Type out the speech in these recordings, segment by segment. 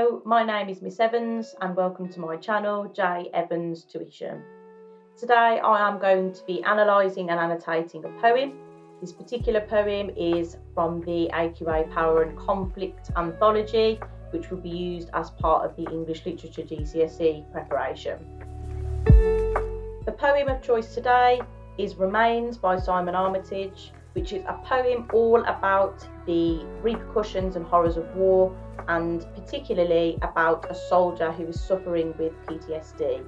Hello, my name is Miss Evans and welcome to my channel, J Evans Tuition. Today I am going to be analysing and annotating a poem. This particular poem is from the AQA Power and Conflict anthology, which will be used as part of the English Literature GCSE preparation. The poem of choice today is Remains by Simon Armitage, which is a poem all about the repercussions and horrors of war, and particularly about a soldier who is suffering with PTSD.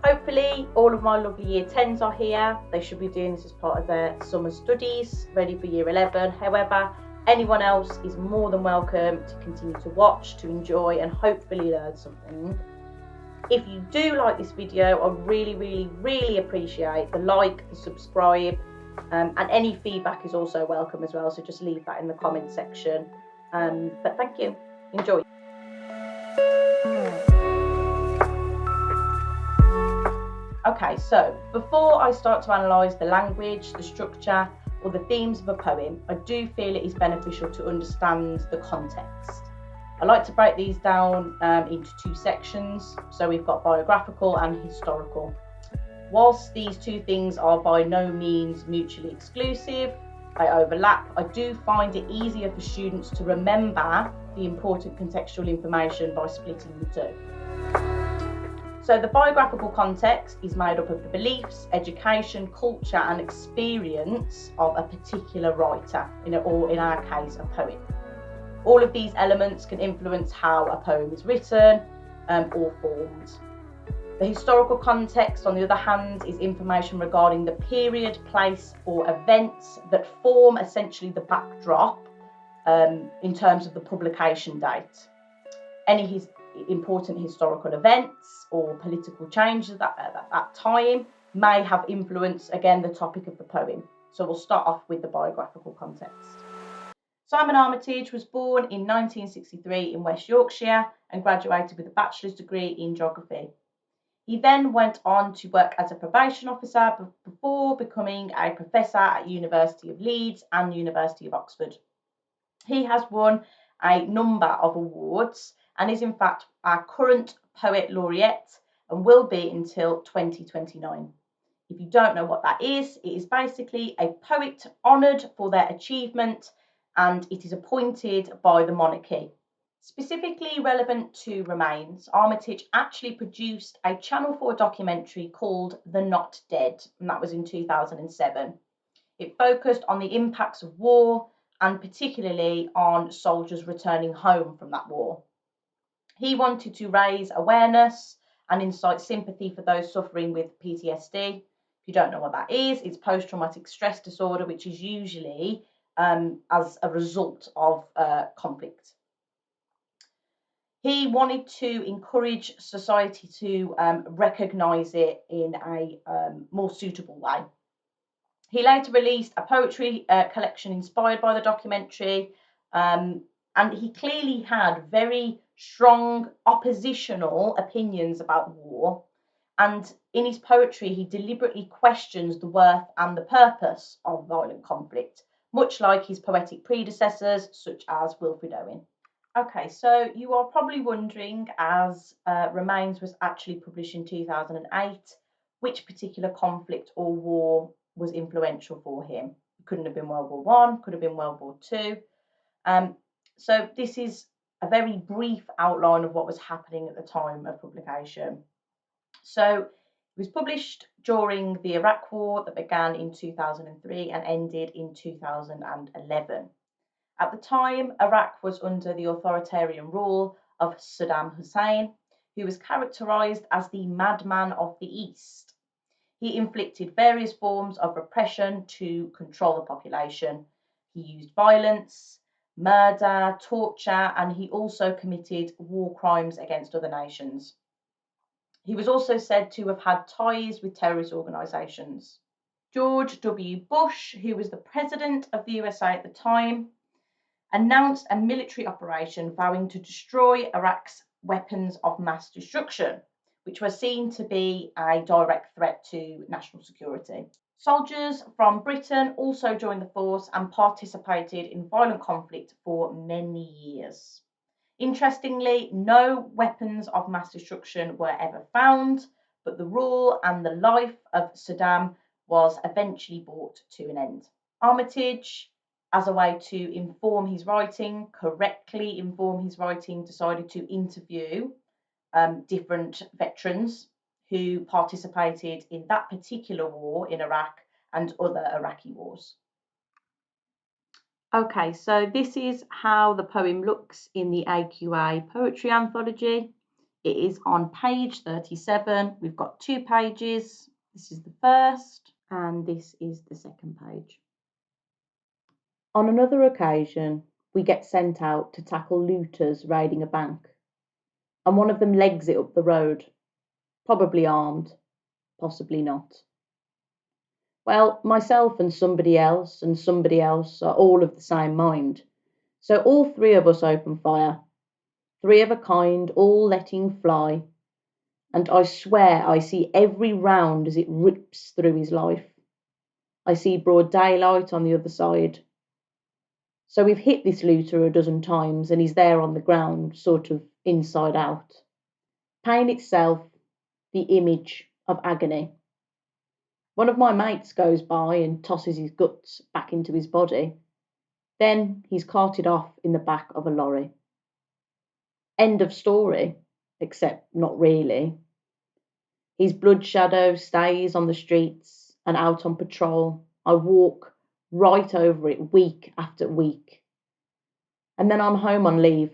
Hopefully all of my lovely year 10s are here. They should be doing this as part of their summer studies, ready for year 11. However, anyone else is more than welcome to continue to watch, to enjoy and hopefully learn something. If you do like this video, I really appreciate the like, the subscribe, and any feedback is also welcome as well, so just leave that in the comment section. But thank you. Enjoy. Okay, so before I start to analyse the language, the structure or the themes of a poem, I do feel it is beneficial to understand the context. I like to break these down into two sections. So we've got biographical and historical. Whilst these two things are by no means mutually exclusive, they overlap, I do find it easier for students to remember the important contextual information by splitting the two. So the biographical context is made up of the beliefs, education, culture and experience of a particular writer, or in our case, a poet. All of these elements can influence how a poem is written or formed. The historical context, on the other hand, is information regarding the period, place or events that form essentially the backdrop in terms of the publication date. Any important historical events or political changes at that time may have influenced, again, the topic of the poem. So we'll start off with the biographical context. Simon Armitage was born in 1963 in West Yorkshire and graduated with a bachelor's degree in geography. He then went on to work as a probation officer before becoming a professor at University of Leeds and University of Oxford. He has won a number of awards and is in fact our current poet laureate and will be until 2029. If you don't know what that is, it is basically a poet honoured for their achievement, and it is appointed by the monarchy. Specifically relevant to Remains, Armitage actually produced a Channel 4 documentary called The Not Dead, and that was in 2007. It focused on the impacts of war and particularly on soldiers returning home from that war. He wanted to raise awareness and incite sympathy for those suffering with PTSD. If you don't know what that is, it's post-traumatic stress disorder, which is usually as a result of conflict. He wanted to encourage society to recognise it in a more suitable way. He later released a poetry collection inspired by the documentary, and he clearly had very strong oppositional opinions about war. And in his poetry, he deliberately questions the worth and the purpose of violent conflict, much like his poetic predecessors, such as Wilfred Owen. Okay, so you are probably wondering, as Remains was actually published in 2008, which particular conflict or war was influential for him. It couldn't have been World War I, could have been World War II. So this is a very brief outline of what was happening at the time of publication. So it was published during the Iraq War that began in 2003 and ended in 2011. At the time, Iraq was under the authoritarian rule of Saddam Hussein, who was characterised as the madman of the East. He inflicted various forms of repression to control the population. He used violence, murder, torture, and he also committed war crimes against other nations. He was also said to have had ties with terrorist organisations. George W. Bush, who was the president of the USA at the time, announced a military operation vowing to destroy Iraq's weapons of mass destruction, which were seen to be a direct threat to national security. Soldiers from Britain also joined the force and participated in violent conflict for many years. Interestingly, no weapons of mass destruction were ever found, but the rule and the life of Saddam was eventually brought to an end. Armitage, as a way to inform his writing, correctly inform his writing, decided to interview different veterans who participated in that particular war in Iraq and other Iraqi wars. Okay, so this is how the poem looks in the AQA Poetry Anthology. It is on page 37. We've got 2 pages. This is the first, and this is the second page. On another occasion, we get sent out to tackle looters raiding a bank, and one of them legs it up the road, probably armed, possibly not. Well, myself and somebody else are all of the same mind. So all 3 of us open fire, 3 of a kind, all letting fly. And I swear I see every round as it rips through his life. I see broad daylight on the other side. So we've hit this looter a dozen times and he's there on the ground, sort of inside out. Pain itself, the image of agony. One of my mates goes by and tosses his guts back into his body. Then he's carted off in the back of a lorry. End of story, except not really. His blood shadow stays on the streets and out on patrol. I walk right over it week after week. And then I'm home on leave.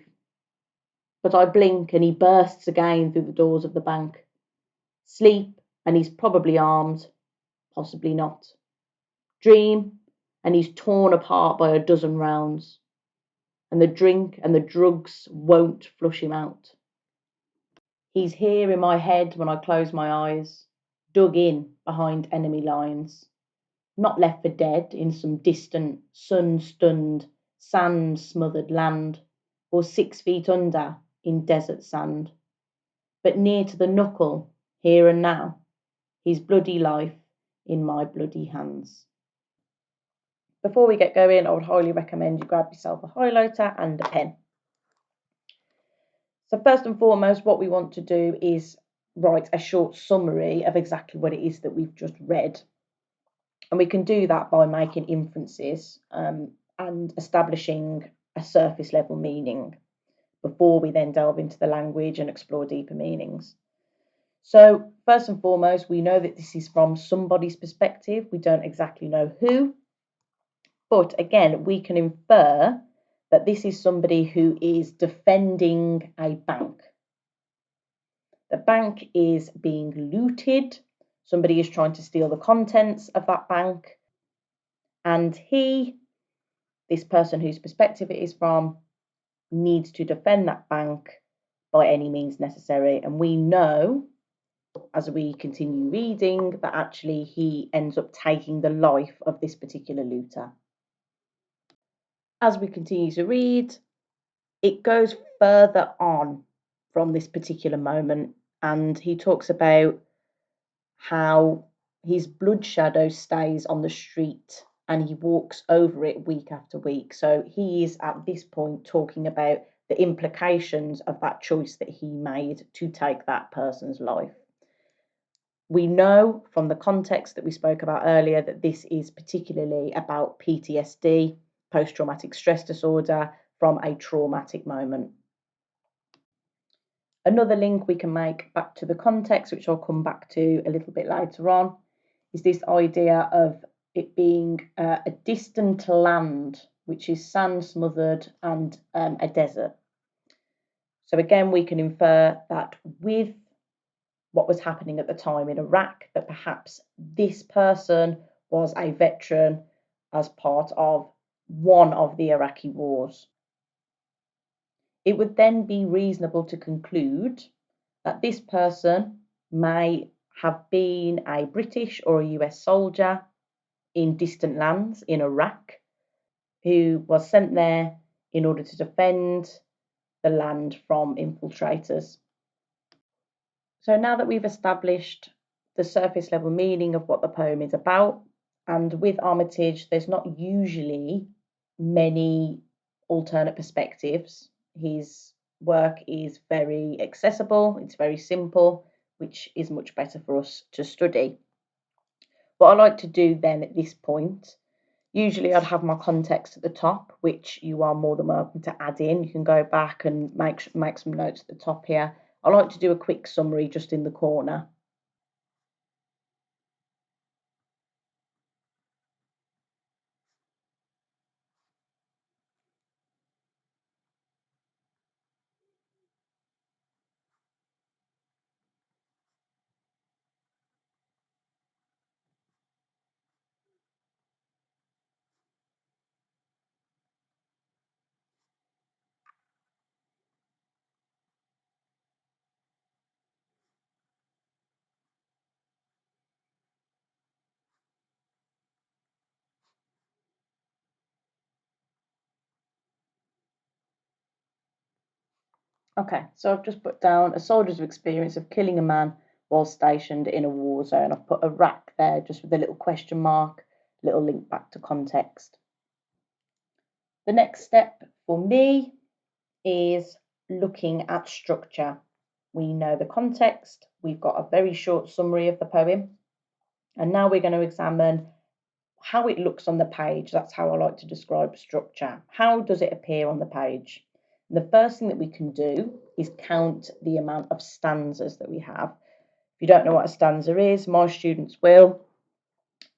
But I blink and he bursts again through the doors of the bank. Sleep and he's probably armed, possibly not. Dream and he's torn apart by a dozen rounds. And the drink and the drugs won't flush him out. He's here in my head when I close my eyes, dug in behind enemy lines, not left for dead in some distant, sun-stunned, sand-smothered land, or 6 feet under in desert sand, but near to the knuckle, here and now, his bloody life in my bloody hands. Before we get going, I would highly recommend you grab yourself a highlighter and a pen. So first and foremost, what we want to do is write a short summary of exactly what it is that we've just read. And we can do that by making inferences and establishing a surface level meaning before we then delve into the language and explore deeper meanings. So first and foremost, we know that this is from somebody's perspective. We don't exactly know who, but again, we can infer that this is somebody who is defending a bank. The bank is being looted. Somebody is trying to steal the contents of that bank. And this person whose perspective it is from, needs to defend that bank by any means necessary. And we know, as we continue reading, that actually he ends up taking the life of this particular looter. As we continue to read, it goes further on from this particular moment, and he talks about how his blood shadow stays on the street and he walks over it week after week. So he is at this point talking about the implications of that choice that he made to take that person's life. We know from the context that we spoke about earlier that this is particularly about PTSD, post-traumatic stress disorder, from a traumatic moment. Another link we can make back to the context, which I'll come back to a little bit later on, is this idea of it being a distant land, which is sand smothered and a desert. So again, we can infer that with what was happening at the time in Iraq, that perhaps this person was a veteran as part of one of the Iraqi wars. It would then be reasonable to conclude that this person may have been a British or a US soldier in distant lands in Iraq who was sent there in order to defend the land from infiltrators. So now that we've established the surface level meaning of what the poem is about, and with Armitage, there's not usually many alternate perspectives. His work is very accessible, it's very simple, which is much better for us to study. What I like to do then at this point, usually I'd have my context at the top, which you are more than welcome to add in. You can go back and make some notes at the top here. I like to do a quick summary just in the corner. Okay, so I've just put down a soldier's experience of killing a man while stationed in a war zone. I've put a rack there just with a little question mark, little link back to context. The next step for me is looking at structure. We know the context, we've got a very short summary of the poem, and now we're going to examine how it looks on the page. That's how I like to describe structure. How does it appear on the page? The first thing that we can do is count the amount of stanzas that we have. If you don't know what a stanza is, my students will.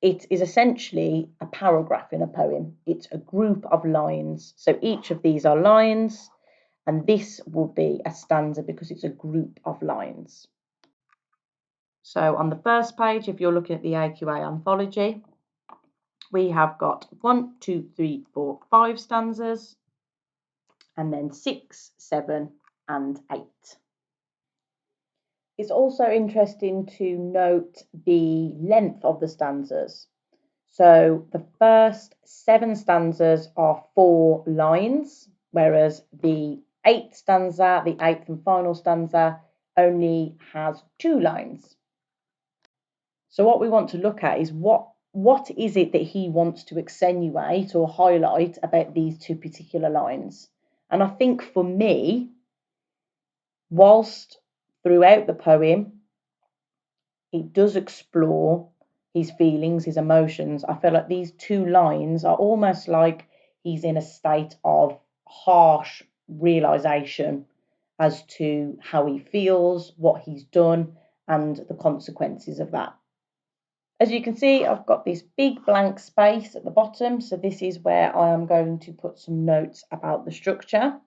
It is essentially a paragraph in a poem. It's a group of lines. So each of these are lines, and this will be a stanza because it's a group of lines. So on the first page, if you're looking at the AQA anthology, we have got 1, 2, 3, 4, 5 stanzas, and then 6, 7, and 8. It's also interesting to note the length of the stanzas. So the first 7 stanzas are 4 lines, whereas the 8th stanza, the 8th and final stanza, only has 2 lines. So what we want to look at is what is it that he wants to accentuate or highlight about these 2 particular lines. And I think for me, whilst throughout the poem, it does explore his feelings, his emotions, I feel like these 2 lines are almost like he's in a state of harsh realization as to how he feels, what he's done, and the consequences of that. As you can see, I've got this big blank space at the bottom, so this is where I am going to put some notes about the structure.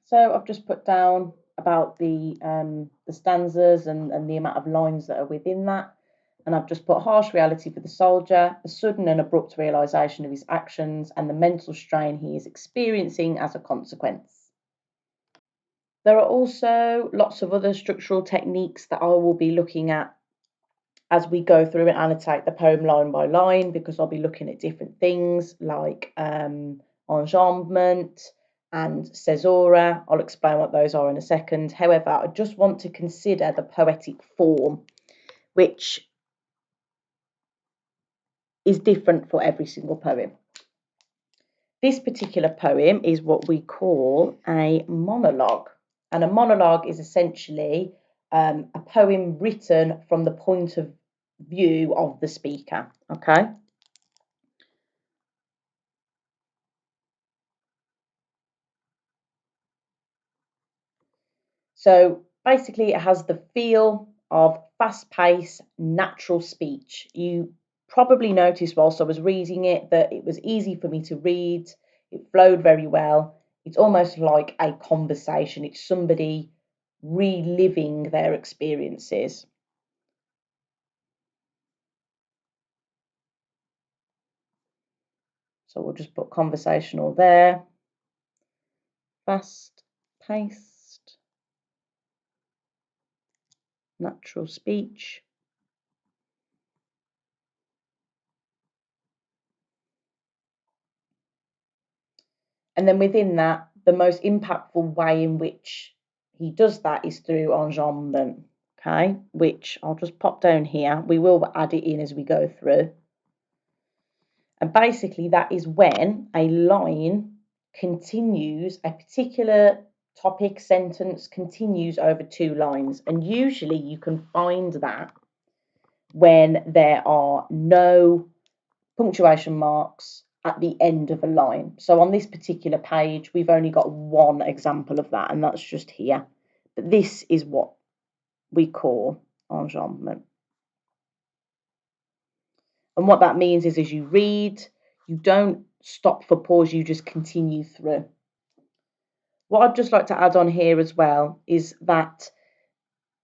So I've just put down about the stanzas and the amount of lines that are within that. And I've just put harsh reality for the soldier, a sudden and abrupt realisation of his actions, and the mental strain he is experiencing as a consequence. There are also lots of other structural techniques that I will be looking at as we go through and annotate the poem line by line, because I'll be looking at different things like enjambment and caesura. I'll explain what those are in a second. However, I just want to consider the poetic form, which is different for every single poem. This particular poem is what we call a monologue. And a monologue is essentially a poem written from the point of view of the speaker, okay? So basically it has the feel of fast-paced, natural speech. You probably noticed whilst I was reading it that it was easy for me to read. It flowed very well. It's almost like a conversation. It's somebody reliving their experiences. So we'll just put conversational there. Fast-paced, natural speech. And then within that, the most impactful way in which he does that is through enjambment, okay, which I'll just pop down here. We will add it in as we go through. And basically that is when a line continues, a particular topic sentence continues over 2 lines. And usually you can find that when there are no punctuation marks at the end of a line. So on this particular page, we've only got one example of that, and that's just here. But this is what we call enjambment. And what that means is as you read, you don't stop for pause, you just continue through. What I'd just like to add on here as well is that,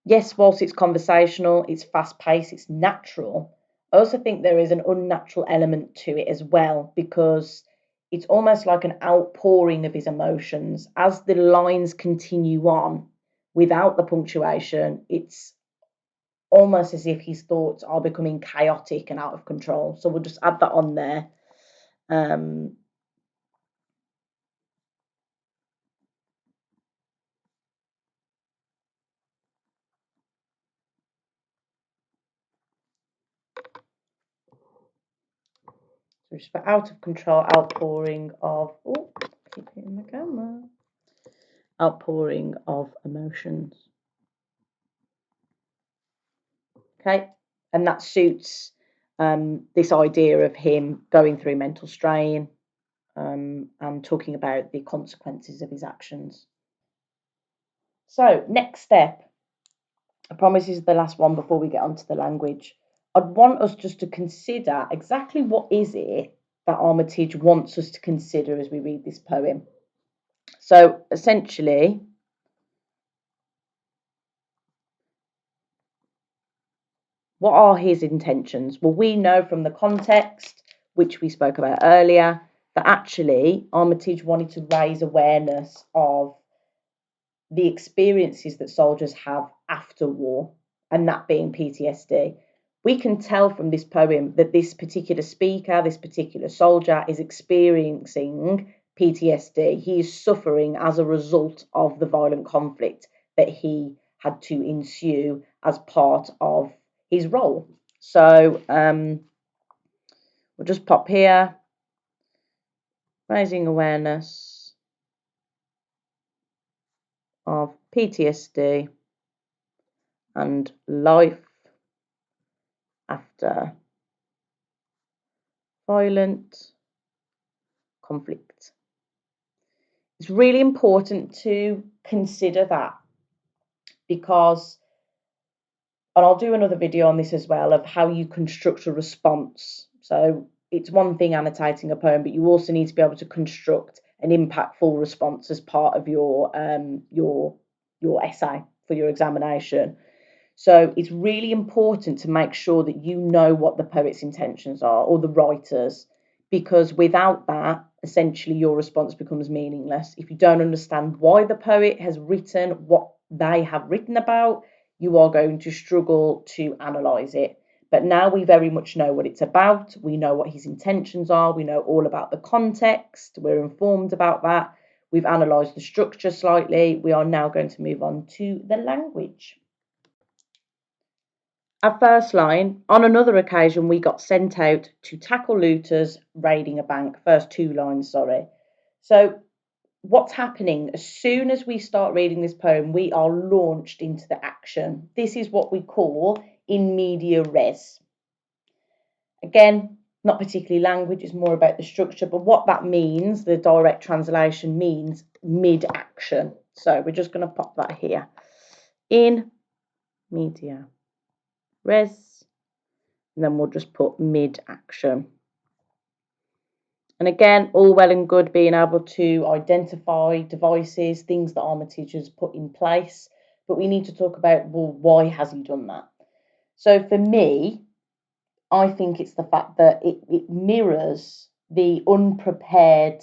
yes, whilst it's conversational, it's fast-paced, it's natural, I also think there is an unnatural element to it as well, because it's almost like an outpouring of his emotions. As the lines continue on without the punctuation, it's almost as if his thoughts are becoming chaotic and out of control. So we'll just add that on there. So just for out of control, outpouring of, oh, keep hitting the camera. Outpouring of emotions. Okay, and that suits this idea of him going through mental strain and talking about the consequences of his actions. So next step, I promise this is the last one before we get onto the language. I'd want us just to consider exactly what is it that Armitage wants us to consider as we read this poem. So essentially, what are his intentions? Well, we know from the context, which we spoke about earlier, that actually Armitage wanted to raise awareness of the experiences that soldiers have after war, and that being PTSD. We can tell from this poem that this particular speaker, this particular soldier, is experiencing PTSD. He is suffering as a result of the violent conflict that he had to ensue as part of his role. So we'll just pop here, raising awareness of PTSD and life after violent conflict. It's really important to consider that, because, and I'll do another video on this as well, of how you construct a response. So it's one thing annotating a poem, but you also need to be able to construct an impactful response as part of your essay for your examination. So it's really important to make sure that you know what the poet's intentions are, or the writer's, because without that, essentially your response becomes meaningless. If you don't understand why the poet has written what they have written about, you are going to struggle to analyse it. But now we very much know what it's about. We know what his intentions are. We know all about the context. We're informed about that. We've analysed the structure slightly. We are now going to move on to the language. Our first line, on another occasion, we got sent out to tackle looters raiding a bank. First two lines, sorry. So what's happening, as soon as we start reading this poem, we are launched into the action. This is what we call in media res. Again, not particularly language, it's more about the structure, but what that means, the direct translation means mid-action. So we're just going to pop that here. In media res, and then we'll just put mid-action. And again, all well and good being able to identify devices, things that Armitage has put in place, but we need to talk about, well, why has he done that? So for me, I think it's the fact that it mirrors the unprepared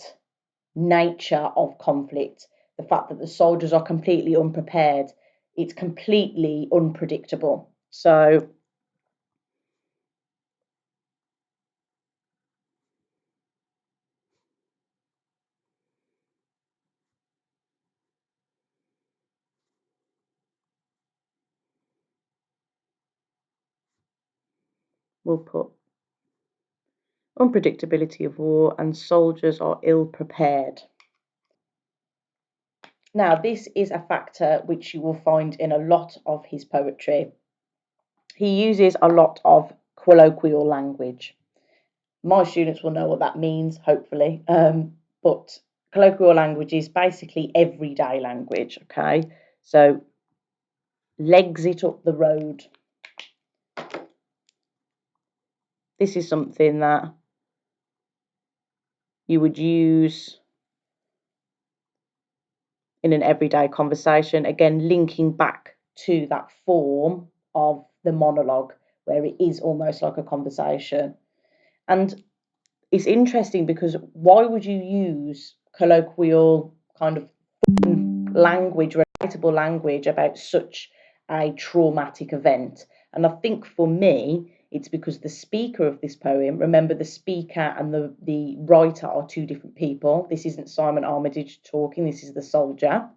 nature of conflict, the fact that the soldiers are completely unprepared, it's completely unpredictable. So we'll put unpredictability of war and soldiers are ill prepared. Now, this is a factor which you will find in a lot of his poetry. He uses a lot of colloquial language. My students will know what that means, hopefully. But colloquial language is basically everyday language, okay? So, legs it up the road. This is something that you would use in an everyday conversation. Again, linking back to that form of the monologue where it is almost like a conversation. And it's interesting because why would you use colloquial kind of language, relatable language about such a traumatic event? And I think for me, it's because the speaker of this poem, remember the speaker and the writer are two different people. This isn't Simon Armitage talking, this is the soldier.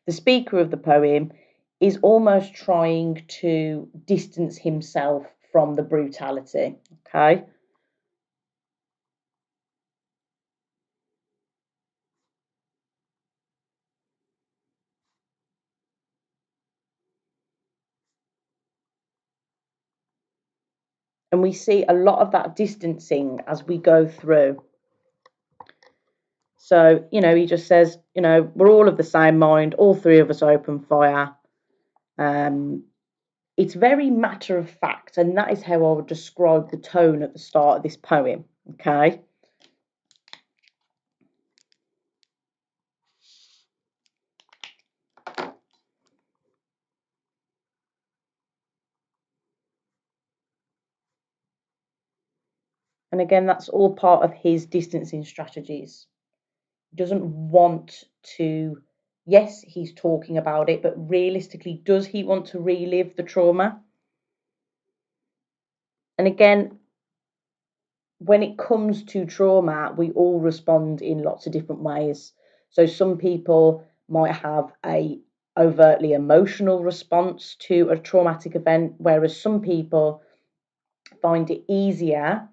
The speaker of the poem is almost trying to distance himself from the brutality, okay? And we see a lot of that distancing as we go through. So, he just says, we're all of the same mind, all three of us open fire. It's very matter of fact, and that is how I would describe the tone at the start of this poem, okay? And again, that's all part of his distancing strategies. He doesn't want to, yes, he's talking about it, but realistically, does he want to relive the trauma? And again, when it comes to trauma, we all respond in lots of different ways. So some people might have a overtly emotional response to a traumatic event, whereas some people find it easier,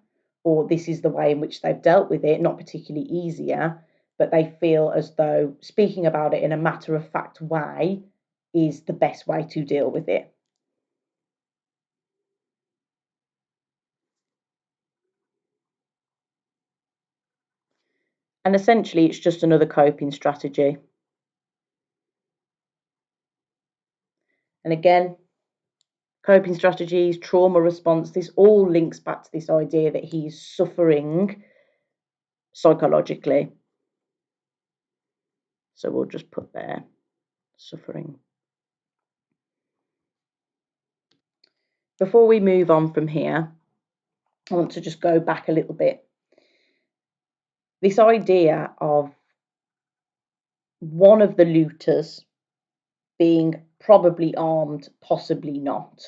or this is the way in which they've dealt with it, not particularly easier, but they feel as though speaking about it in a matter-of-fact way is the best way to deal with it. And essentially, it's just another coping strategy. And again, coping strategies, trauma response, this all links back to this idea that he's suffering psychologically. So we'll just put there, suffering. Before we move on from here, I want to just go back a little bit. This idea of one of the looters being probably armed, possibly not.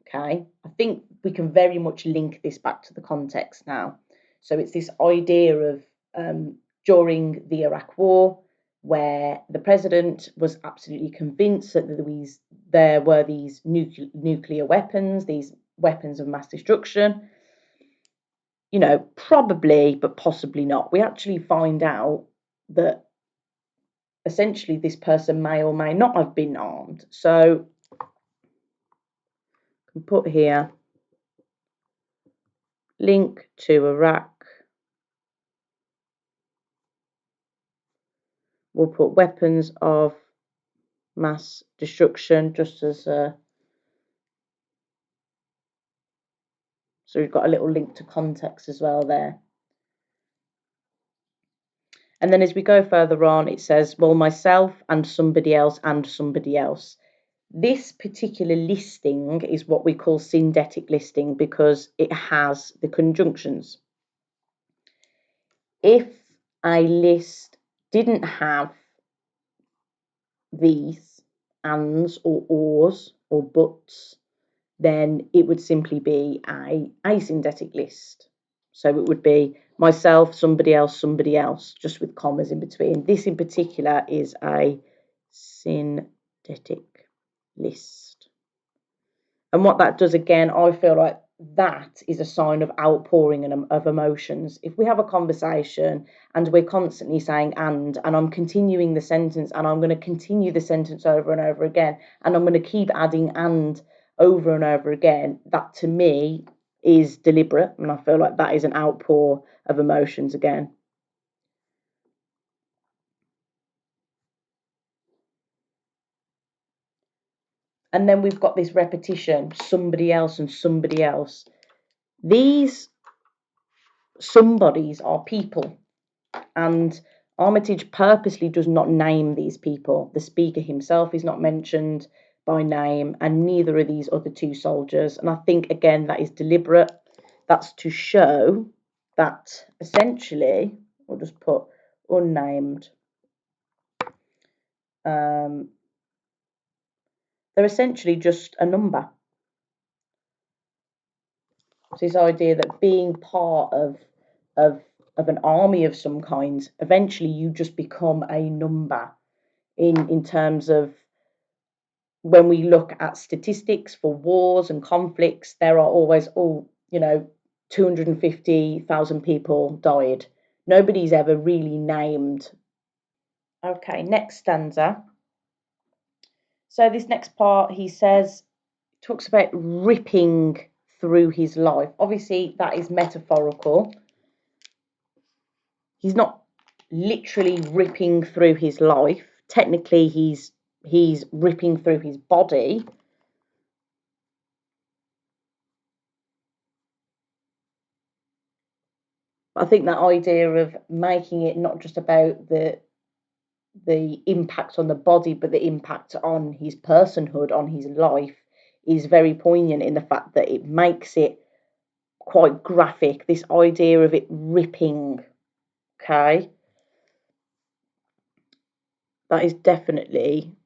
Okay, I think we can very much link this back to the context now. So it's this idea of during the Iraq War, where the president was absolutely convinced that there were these nuclear weapons, these weapons of mass destruction. You know, probably, but possibly not. We actually find out that essentially this person may or may not have been armed. So I can put here, link to Iraq. We'll put weapons of mass destruction just as a, so we've got a little link to context as well there. And then as we go further on, it says, well, myself and somebody else and somebody else. This particular listing is what we call syndetic listing because it has the conjunctions. If a list didn't have these ands or ors or buts, then it would simply be a asyndetic list. So it would be myself, somebody else, just with commas in between. This in particular is a syndetic list. And what that does, again, I feel like that is a sign of outpouring of emotions. If we have a conversation and we're constantly saying and I'm continuing the sentence and I'm going to continue the sentence over and over again, and I'm going to keep adding and over and over again, that to me is deliberate, and I feel like that is an outpour of emotions again. And then we've got this repetition, somebody else and somebody else. These somebodies are people, and Armitage purposely does not name these people. The speaker himself is not mentioned by name, and neither are these other two soldiers. And I think, again, that is deliberate. That's to show that essentially, we'll just put unnamed. They're essentially just a number. So this idea that being part of an army of some kind, eventually you just become a number in terms of when we look at statistics for wars and conflicts, there are always, 250,000 people died. Nobody's ever really named. Okay, next stanza. So this next part, he says, talks about ripping through his life. Obviously, that is metaphorical. He's not literally ripping through his life. Technically, he's ripping through his body. I think that idea of making it not just about the impact on the body, but the impact on his personhood, on his life, is very poignant in the fact that it makes it quite graphic, this idea of it ripping. Okay, that is definitely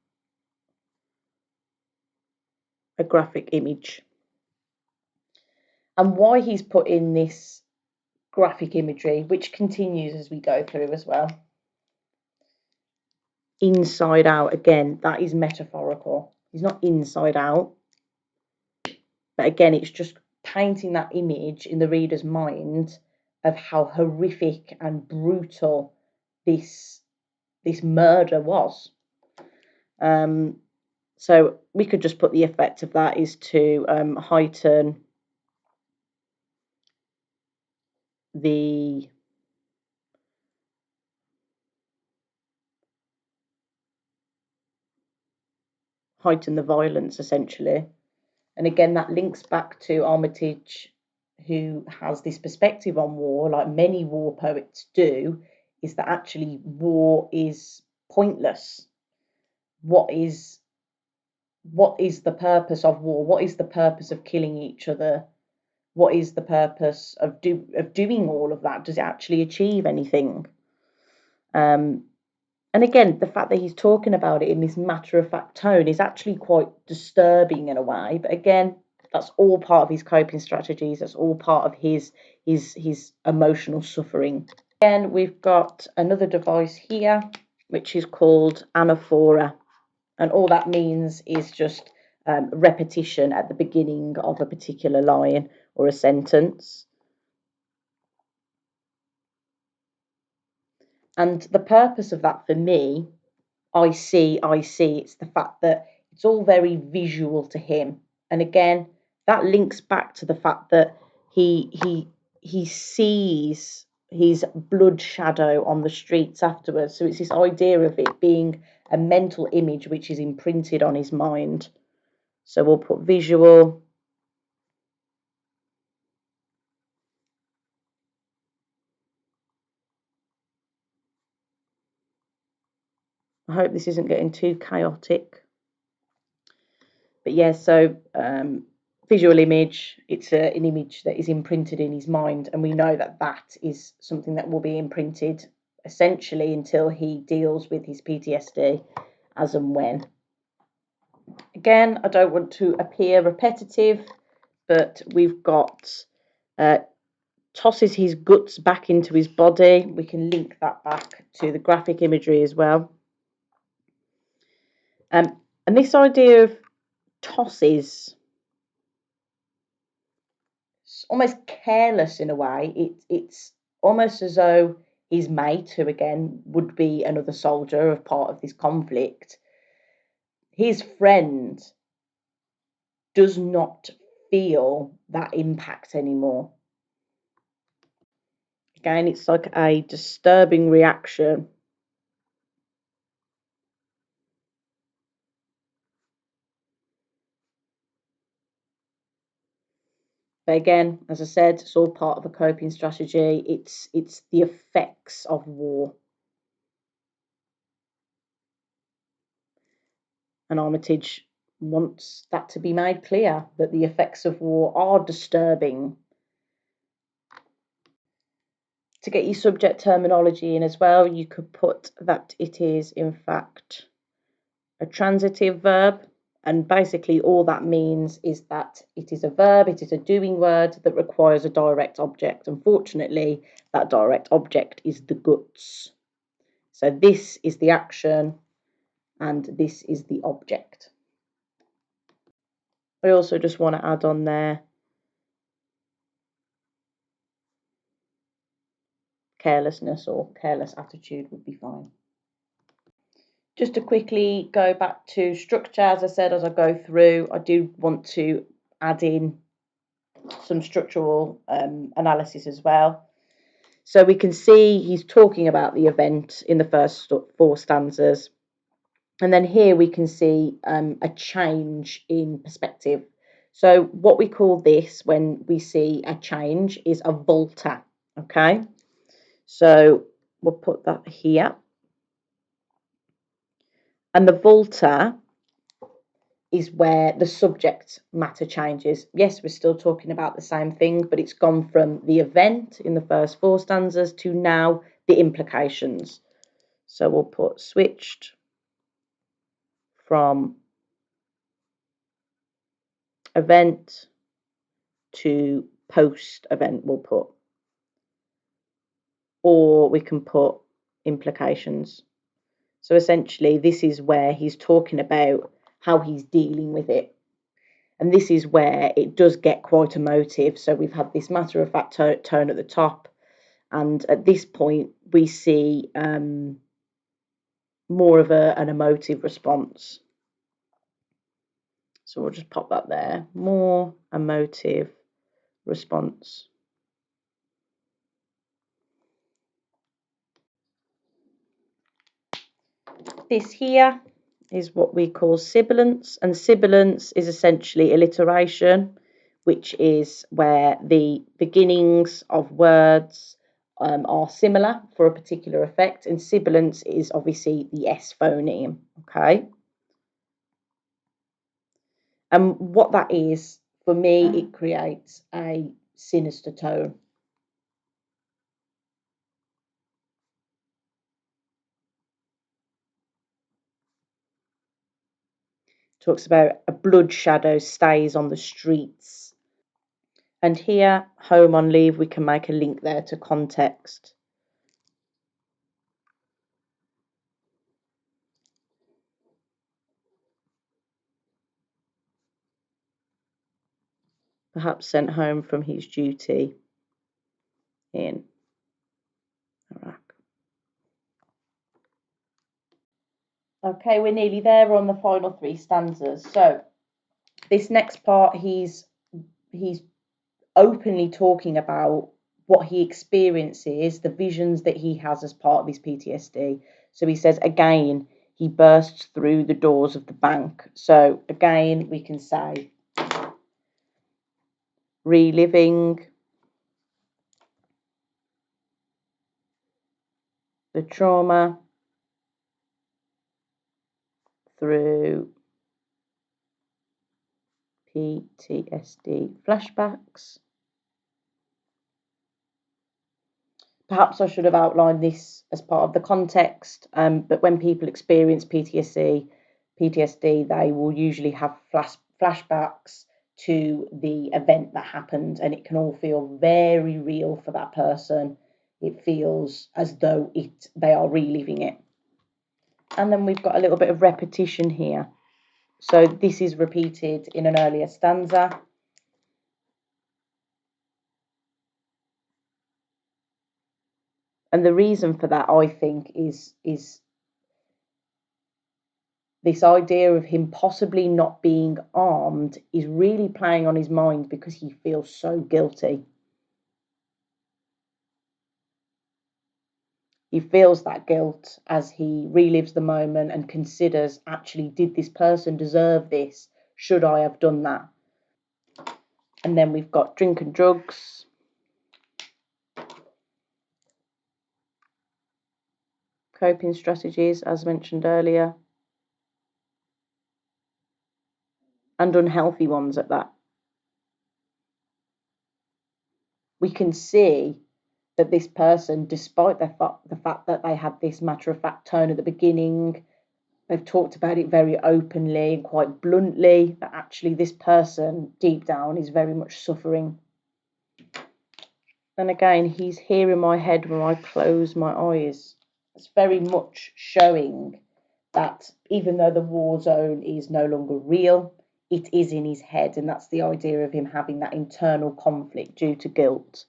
a graphic image. And why he's put in this graphic imagery, which continues as we go through as well. Inside out, again, that is metaphorical. He's not inside out, but again, it's just painting that image in the reader's mind of how horrific and brutal this murder was. So we could just put the effect of that is to heighten the violence, essentially. And again, that links back to Armitage, who has this perspective on war, like many war poets do, is that actually war is pointless. What is the purpose of war? What is the purpose of killing each other? What is the purpose of doing all of that? Does it actually achieve anything? And again, the fact that he's talking about it in this matter-of-fact tone is actually quite disturbing in a way. But again, that's all part of his coping strategies. That's all part of his emotional suffering. Again, we've got another device here. which is called anaphora. And all that means is just repetition at the beginning of a particular line or a sentence. And the purpose of that for me, I see, it's the fact that it's all very visual to him. And again, that links back to the fact that he sees his blood shadow on the streets afterwards. So it's this idea of it being a mental image which is imprinted on his mind. So we'll put visual. I hope this isn't getting too chaotic. But yeah, so visual image, it's an image that is imprinted in his mind, and we know that that is something that will be imprinted essentially until he deals with his PTSD as and when. Again, I don't want to appear repetitive, but we've got tosses his guts back into his body. We can link that back to the graphic imagery as well. And this idea of tosses, it's almost careless in a way. It's almost as though his mate, who again would be another soldier of part of this conflict, his friend does not feel that impact anymore. Again, it's like a disturbing reaction. But again, as I said, it's all part of a coping strategy. It's the effects of war. And Armitage wants that to be made clear, that the effects of war are disturbing. To get your subject terminology in as well, you could put that it is in fact a transitive verb, and basically all that means is that it is a verb, it is a doing word that requires a direct object. Unfortunately, that direct object is the guts. So this is the action and this is the object. I also just want to add on there carelessness or careless attitude would be fine. Just to quickly go back to structure, as I said, as I go through, I do want to add in some structural analysis as well. So we can see he's talking about the event in the first 4 stanzas. And then here we can see a change in perspective. So what we call this when we see a change is a volta, okay? So we'll put that here. And the volta is where the subject matter changes. Yes, we're still talking about the same thing, but it's gone from the event in the first 4 stanzas to now the implications. So we'll put switched from event to post-event, we'll put. Or we can put implications. So essentially, this is where he's talking about how he's dealing with it. And this is where it does get quite emotive. So we've had this matter-of-fact tone at the top. And at this point, we see more of an emotive response. So we'll just pop that there. More emotive response. This here is what we call sibilance, and sibilance is essentially alliteration, which is where the beginnings of words are similar for a particular effect, and sibilance is obviously the S phoneme, okay? And what that is, for me, it creates a sinister tone. Talks about a blood shadow stays on the streets. And here, home on leave, we can make a link there to context. perhaps sent home from his duty in Iraq. Okay, we're nearly there. We're on the final 3 stanzas. So this next part, he's openly talking about what he experiences, the visions that he has as part of his PTSD. So he says, again, he bursts through the doors of the bank. So again, we can say reliving the trauma through PTSD flashbacks. Perhaps I should have outlined this as part of the context, but when people experience PTSD, they will usually have flashbacks to the event that happened, and it can all feel very real for that person. It feels as though they are reliving it. And then we've got a little bit of repetition here. So this is repeated in an earlier stanza. And the reason for that, I think, is this idea of him possibly not being armed is really playing on his mind because he feels so guilty. He feels that guilt as he relives the moment and considers, actually, did this person deserve this? Should I have done that? And then we've got drink and drugs. Coping strategies, as mentioned earlier. And unhealthy ones at that. We can see that this person, despite the fact that they had this matter-of-fact tone at the beginning, they've talked about it very openly and quite bluntly, that actually this person deep down is very much suffering. And again, he's here in my head when I close my eyes. It's very much showing that even though the war zone is no longer real, it is in his head, and that's the idea of him having that internal conflict due to guilt.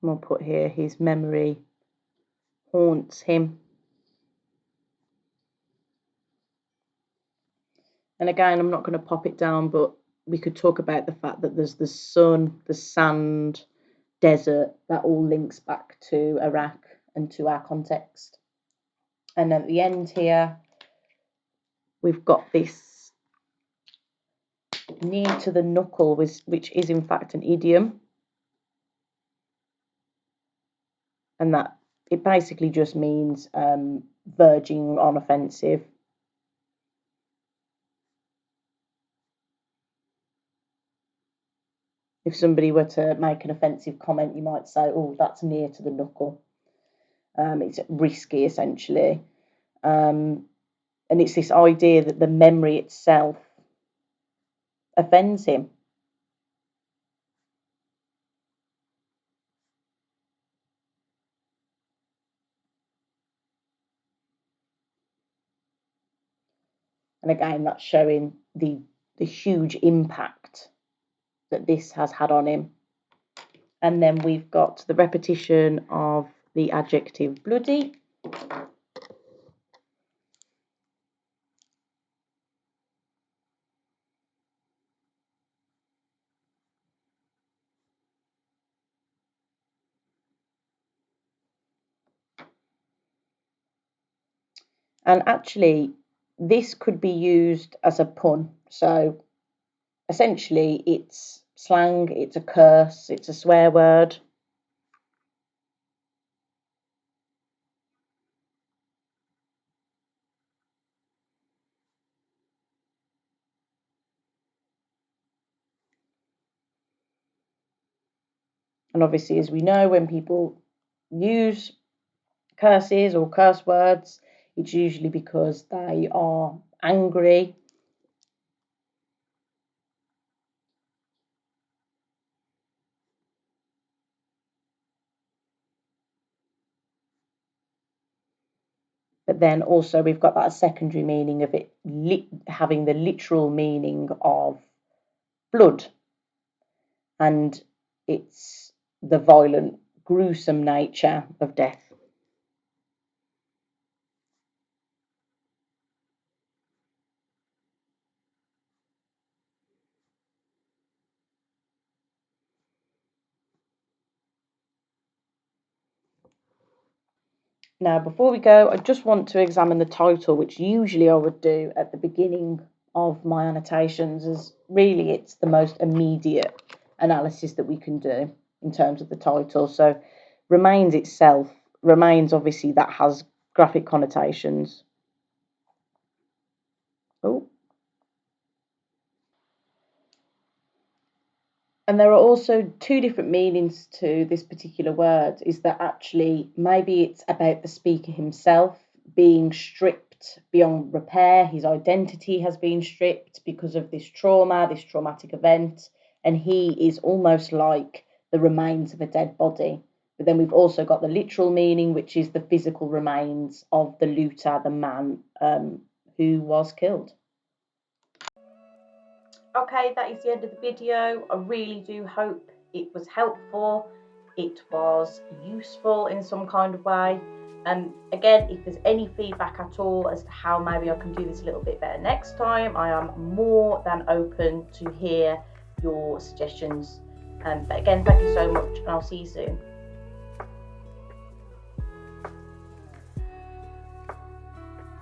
And I'll put here, his memory haunts him. And again, I'm not going to pop it down, but we could talk about the fact that there's the sun, the sand, desert, that all links back to Iraq and to our context. And at the end here, we've got this knee to the knuckle, which is in fact an idiom. And that it basically just means verging on offensive. If somebody were to make an offensive comment, you might say, oh, that's near to the knuckle. It's risky, essentially. And it's this idea that the memory itself offends him. And again, that's showing the huge impact that this has had on him. And then we've got the repetition of the adjective bloody. And actually, this could be used as a pun. So essentially, it's slang, it's a curse, it's a swear word. And obviously, as we know, when people use curses or curse words, it's usually because they are angry. But then also we've got that secondary meaning of it having the literal meaning of blood, and it's the violent, gruesome nature of death. Now, before we go, I just want to examine the title, which usually I would do at the beginning of my annotations, as really it's the most immediate analysis that we can do in terms of the title. So, remains itself, remains obviously that has graphic connotations. Oh. And there are also two different meanings to this particular word, is that actually maybe it's about the speaker himself being stripped beyond repair. His identity has been stripped because of this trauma, this traumatic event, and he is almost like the remains of a dead body. But then we've also got the literal meaning, which is the physical remains of the looter, the man who was killed. Okay, that is the end of the video. I really do hope it was helpful, it was useful in some kind of way. Again, if there's any feedback at all as to how maybe I can do this a little bit better next time, I am more than open to hear your suggestions. But again, thank you so much, and I'll see you soon.